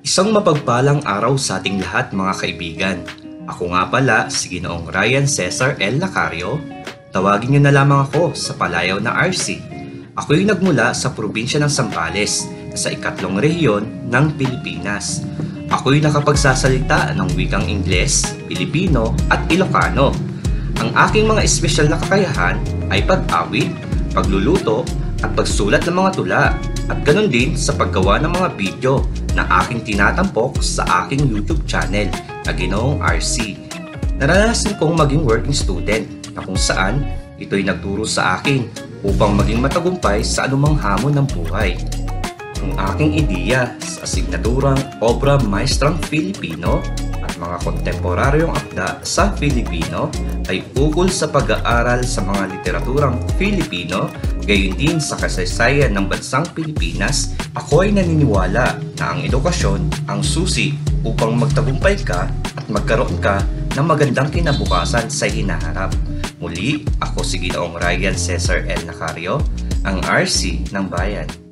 Isang mapagpalang araw sa ating lahat mga kaibigan. Ako nga pala si Ginoong Ryan Cesar L. Lacario. Tawagin niyo na lamang ako sa palayaw na RC. Ako'y nagmula sa probinsya ng Zambales sa ikatlong rehiyon ng Pilipinas. Ako'y nakapagsasalita ng wikang Ingles, Pilipino at Ilocano. Ang aking mga espesyal na kakayahan ay pag-awit, pagluluto at pagsulat ng mga tula at ganun din sa paggawa ng mga video na aking tinatampok sa aking YouTube channel na Ginoong RC. Naranasan kong maging working student na kung saan ito'y nagturo sa akin upang maging matagumpay sa anumang hamon ng buhay. Ang aking ideya sa asignaturang Obra Maestrang Filipino at mga kontemporaryong akda sa Filipino ay ukol sa pag-aaral sa mga literaturang Filipino, gayon din sa kasaysayan ng bansang Pilipinas. Ako ay naniniwala na ang edukasyon ang susi upang magtagumpay ka at magkaroon ka ng magandang kinabukasan sa hinaharap. Muli, ako si Ginoong Ryan Cesar L. Lacario, ang RC ng Bayan.